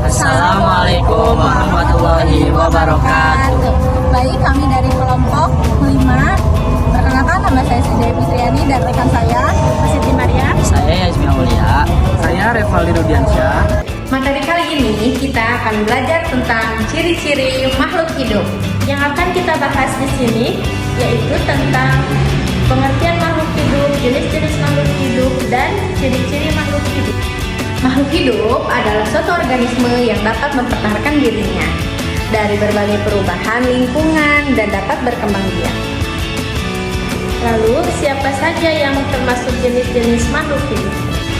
Assalamualaikum warahmatullahi wabarakatuh. Baik, kami dari kelompok 5. Perkenalkan, nama saya Dewi Fitriani dan rekan saya Siti Maria. Saya Yasmin Aulia. Saya Revaldi Rudiansyah. Materi kali ini kita akan belajar tentang ciri-ciri makhluk hidup. Yang akan kita bahas di sini yaitu tentang pengertian makhluk hidup, jenis-jenis makhluk hidup, dan ciri-ciri makhluk hidup. Makhluk hidup adalah suatu organisme yang dapat mempertahankan dirinya dari berbagai perubahan lingkungan dan dapat berkembang biak. Lalu, siapa saja yang termasuk jenis-jenis makhluk hidup?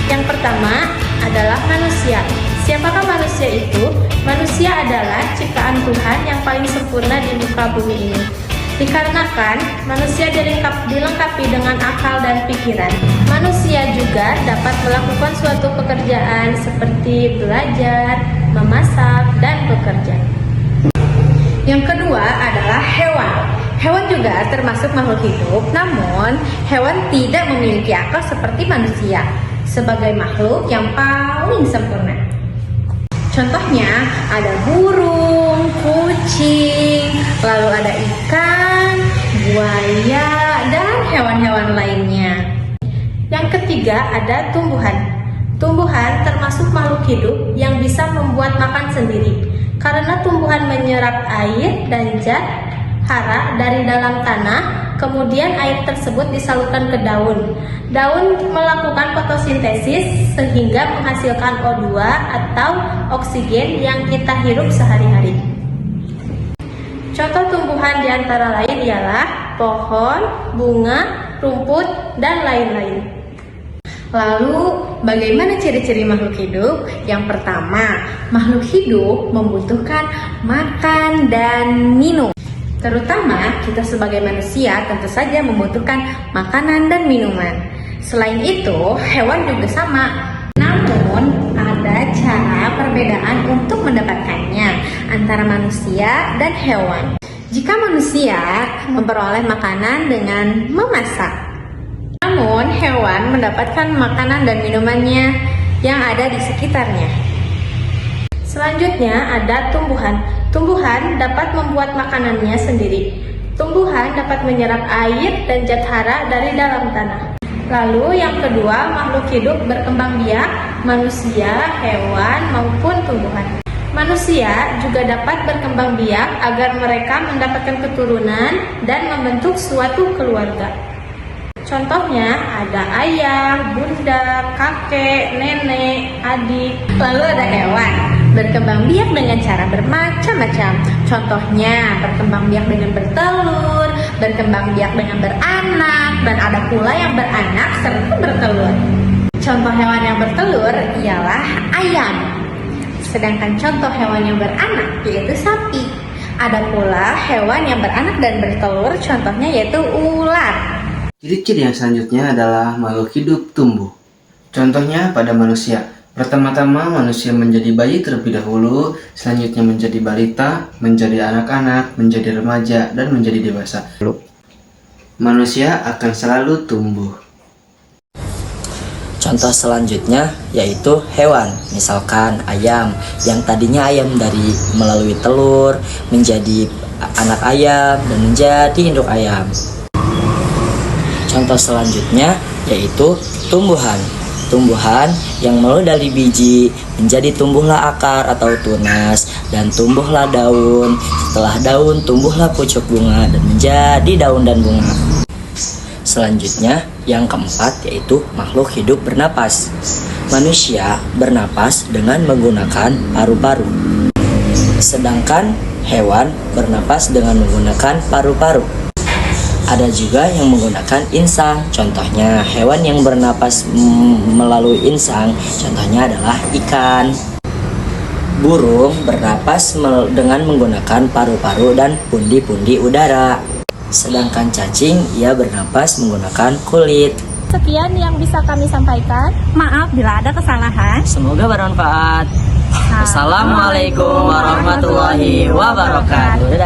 Yang pertama adalah manusia. Siapakah manusia itu? Manusia adalah ciptaan Tuhan yang paling sempurna di muka bumi ini. Dikarenakan manusia dilengkapi dengan akal dan pikiran. Manusia juga dapat melakukan suatu pekerjaan seperti belajar, memasak, dan bekerja. Yang kedua adalah hewan. Hewan juga termasuk makhluk hidup, namun hewan tidak memiliki akal seperti manusia sebagai makhluk yang paling sempurna. Contohnya ada burung, kucing, lalu ada ikan, buaya, dan hewan-hewan lainnya. Yang ketiga ada tumbuhan. Tumbuhan termasuk makhluk hidup yang bisa membuat makan sendiri. Karena tumbuhan menyerap air dan zat hara dari dalam tanah, kemudian air tersebut disalurkan ke daun. Daun melakukan fotosintesis sehingga menghasilkan O2 atau oksigen yang kita hirup sehari-hari. Contoh tumbuhan di antara lain ialah pohon, bunga, rumput, dan lain-lain. Lalu, bagaimana ciri-ciri makhluk hidup? Yang pertama, makhluk hidup membutuhkan makan dan minum. Terutama kita sebagai manusia tentu saja membutuhkan makanan dan minuman. Selain itu, hewan juga sama. Namun, ada cara perbedaan untuk mendapatkannya antara manusia dan hewan. Jika manusia memperoleh makanan dengan memasak, namun hewan mendapatkan makanan dan minumannya yang ada di sekitarnya. Selanjutnya ada tumbuhan. Tumbuhan dapat membuat makanannya sendiri. Tumbuhan dapat menyerap air dan zat hara dari dalam tanah. Lalu yang kedua, makhluk hidup berkembang biak, manusia, hewan, maupun tumbuhan. Manusia juga dapat berkembang biak agar mereka mendapatkan keturunan dan membentuk suatu keluarga. Contohnya ada ayah, bunda, kakek, nenek, adik. Lalu ada hewan berkembang biak dengan cara bermacam-macam. Contohnya berkembang biak dengan bertelur, berkembang biak dengan beranak, dan ada pula yang beranak serta bertelur. Contoh hewan yang bertelur ialah ayam. Sedangkan contoh hewan yang beranak yaitu sapi. Ada pula hewan yang beranak dan bertelur, contohnya yaitu ular. Ciri-ciri yang selanjutnya adalah makhluk hidup tumbuh. Contohnya pada manusia. Pertama-tama manusia menjadi bayi terlebih dahulu, selanjutnya menjadi balita, menjadi anak-anak, menjadi remaja, dan menjadi dewasa. Manusia akan selalu tumbuh. Contoh selanjutnya yaitu hewan, misalkan ayam, yang tadinya ayam dari melalui telur menjadi anak ayam dan menjadi induk ayam. Contoh selanjutnya yaitu tumbuhan. Tumbuhan yang mulai dari biji menjadi tumbuhlah akar atau tunas dan tumbuhlah daun. Setelah daun tumbuhlah pucuk bunga dan menjadi daun dan bunga. Selanjutnya yang keempat yaitu makhluk hidup bernapas. Manusia bernapas dengan menggunakan paru-paru. Sedangkan hewan bernapas dengan menggunakan paru-paru. Ada juga yang menggunakan insang, contohnya hewan yang bernapas melalui insang, contohnya adalah ikan. Burung bernapas dengan menggunakan paru-paru dan pundi-pundi udara. Sedangkan cacing, ia bernapas menggunakan kulit. Sekian yang bisa kami sampaikan. Maaf bila ada kesalahan. Semoga bermanfaat. Assalamualaikum warahmatullahi wabarakatuh.